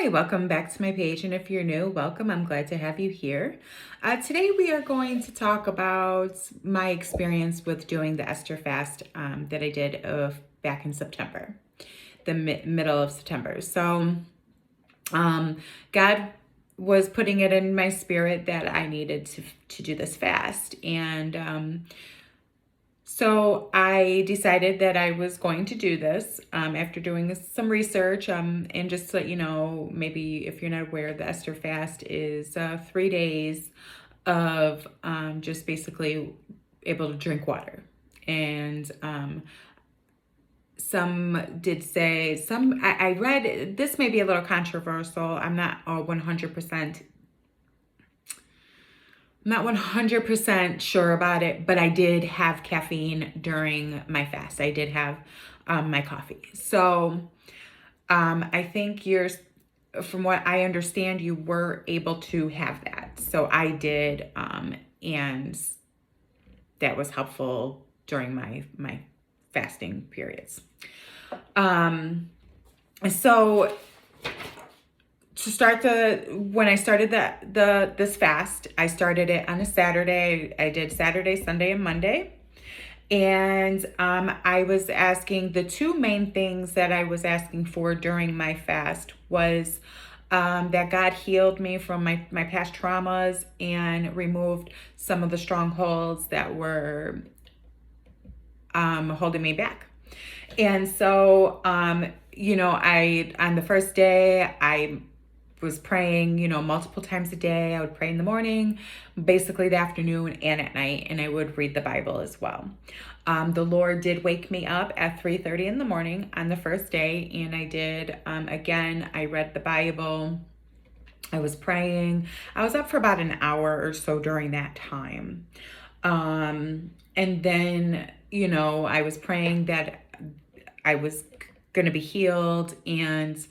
Hi, welcome back to my page. And if you're new, welcome. I'm glad to have you here. Today, we are going to talk about my experience with doing the Esther fast that I did back in September, the middle of September. So, God was putting it in my spirit that I needed to do this fast. And so I decided that I was going to do this after doing some research. And just to let you know, maybe if you're not aware, the Esther fast is 3 days of just basically able to drink water. And some did say, I read, this may be a little controversial. I'm not 100% sure about it, but I did have caffeine during my fast. I did have my coffee. So I think from what I understand, you were able to have that. So I did, and that was helpful during my fasting periods. So to start when I started this fast, I started it on a Saturday. I did Saturday, Sunday, and Monday. And I was asking, the two main things that I was asking for during my fast was that God healed me from my past traumas and removed some of the strongholds that were holding me back. And so, on the first day, I was praying, multiple times a day. I would pray in the morning, basically the afternoon, and at night, and I would read the Bible as well. The Lord did wake me up at 3:30 in the morning on the first day, and I did, again, I read the Bible. I was praying. I was up for about an hour or so during that time. And then, I was praying that I was going to be healed and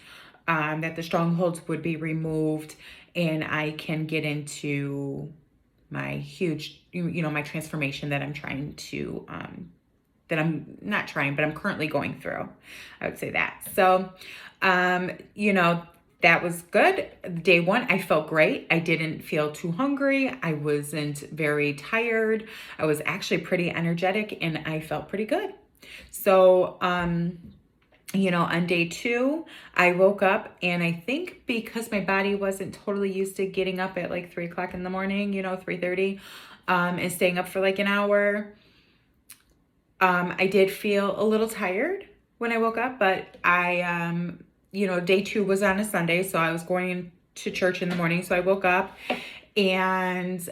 that the strongholds would be removed and I can get into my huge, my transformation that I'm trying to, that I'm not trying, but I'm currently going through. I would say that. So, that was good. Day one, I felt great. I didn't feel too hungry. I wasn't very tired. I was actually pretty energetic and I felt pretty good. So, on day two, I woke up and I think because my body wasn't totally used to getting up at like 3:00 in the morning, 3:30, and staying up for like an hour, I did feel a little tired when I woke up, but day two was on a Sunday, so I was going to church in the morning. So I woke up and,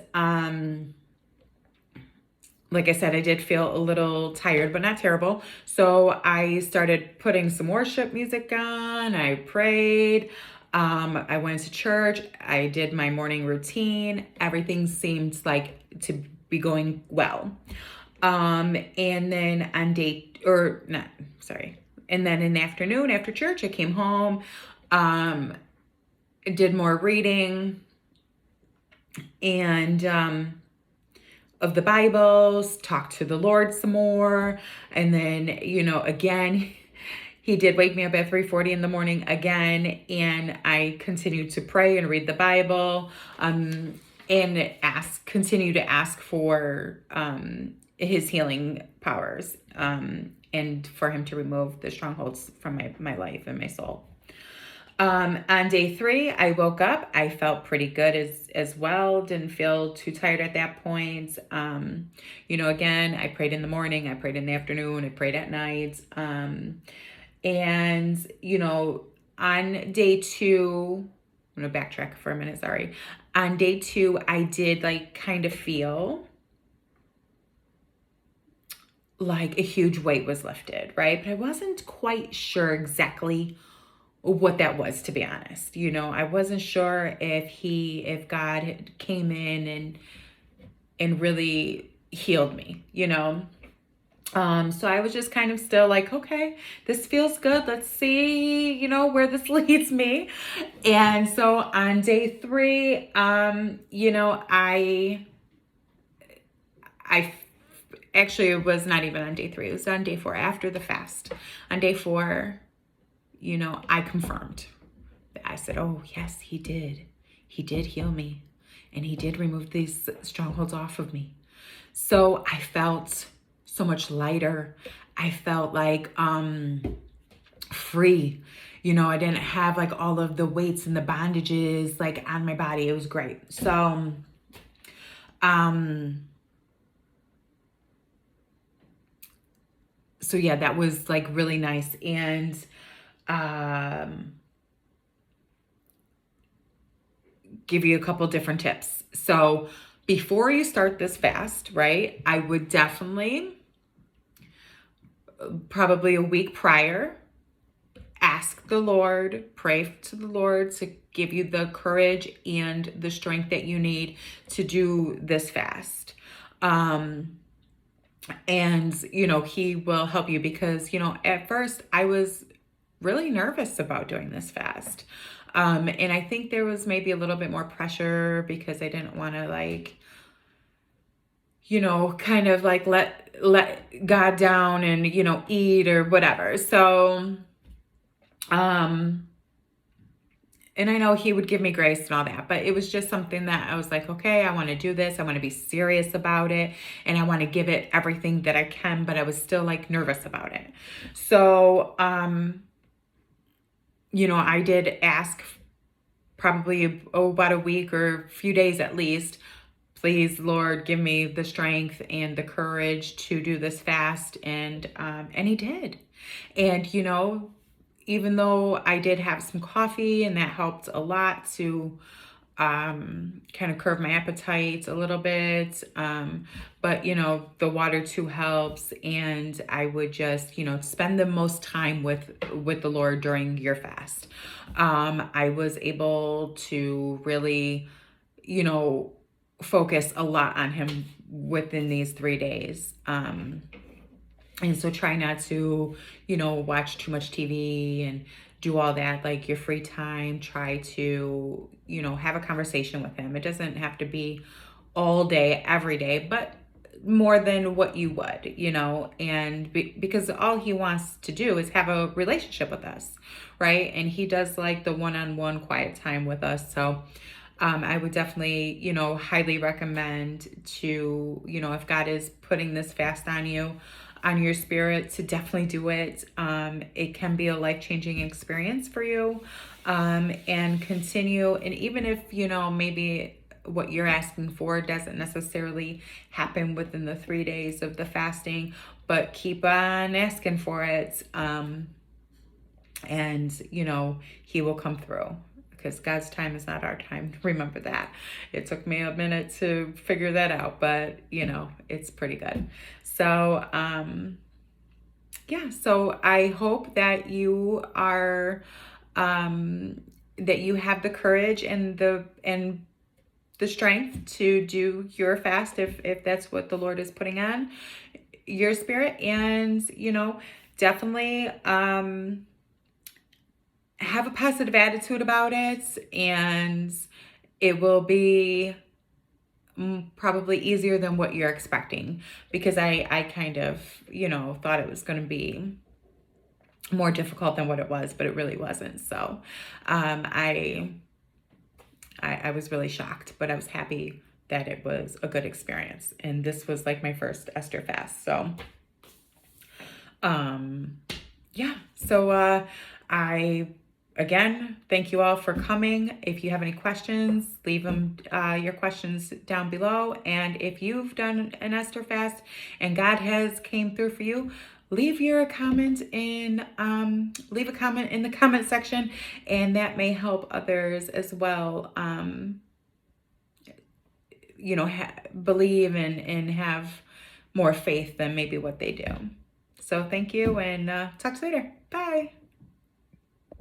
like I said, I did feel a little tired, but not terrible. So I started putting some worship music on. I prayed. I went to church. I did my morning routine. Everything seemed like to be going well. And then and then in the afternoon after church, I came home, did more reading and, of the Bibles, talked to the Lord some more. And then, again, he did wake me up at 3:40 in the morning again. And I continued to pray and read the Bible, and continue to ask for, his healing powers, and for him to remove the strongholds from my life and my soul. On day three, I woke up. I felt pretty good as well. Didn't feel too tired at that point. Again, I prayed in the morning, I prayed in the afternoon, I prayed at night. And, on day two, I'm going to backtrack for a minute, sorry. On day two, I did kind of feel like a huge weight was lifted, right? But I wasn't quite sure exactly what that was, to be honest. I wasn't sure if God came in and really healed me, so I was just kind of still like, okay, this feels good. Let's see, where this leads me. And so on day three, I actually, it was not even on day three. It was on day four after the fast. On day four, I confirmed I said, oh, yes, he did. He did heal me, and he did remove these strongholds off of me. So I felt so much lighter. I felt like free. You know, I didn't have like all of the weights and the bondages like on my body. It was great. So so yeah, that was like really nice. And give you a couple different tips. So before you start this fast, right, I would definitely, probably a week prior, ask the Lord, pray to the Lord to give you the courage and the strength that you need to do this fast. And, you know, he will help you because, you know, at first I was really nervous about doing this fast. And I think there was maybe a little bit more pressure because I didn't want to like, you know, kind of like let God down and, you know, eat or whatever. So, and I know he would give me grace and all that, but it was just something that I was like, okay, I want to do this. I want to be serious about it. And I want to give it everything that I can, but I was still like nervous about it. So, you know, I did ask probably about a week or a few days at least, please, Lord, give me the strength and the courage to do this fast. And he did. And, you know, even though I did have some coffee and that helped a lot to kind of curb my appetite a little bit. But, you know, the water too helps. And I would just, you know, spend the most time with the Lord during your fast. I was able to really, you know, focus a lot on him within these 3 days. And so try not to, you know, watch too much TV and do all that, like your free time. Try to, you know, have a conversation with him. It doesn't have to be all day, every day, but more than what you would, you know, and because all he wants to do is have a relationship with us, right? And he does like the one-on-one quiet time with us. So I would definitely, you know, highly recommend to, you know, if God is putting this fast on you, on your spirit, to definitely do it. It can be a life-changing experience for you, and continue. And even if, you know, maybe what you're asking for doesn't necessarily happen within the 3 days of the fasting, but keep on asking for it. And, you know, he will come through. Because God's time is not our time. Remember that. It took me a minute to figure that out, but you know, it's pretty good. So, yeah, so I hope that you are, that you have the courage and the strength to do your fast if that's what the Lord is putting on your spirit. And, you know, definitely, have a positive attitude about it, and it will be probably easier than what you're expecting, because I kind of, you know, thought it was going to be more difficult than what it was, but it really wasn't. So I was really shocked, but I was happy that it was a good experience. And this was like my first Esther fast. So yeah, so again, thank you all for coming. If you have any questions, leave them, your questions down below. And if you've done an Esther fast and God has came through for you, leave a comment in the comment section, and that may help others as well. You know, believe and have more faith than maybe what they do. So thank you, and talk to you later. Bye.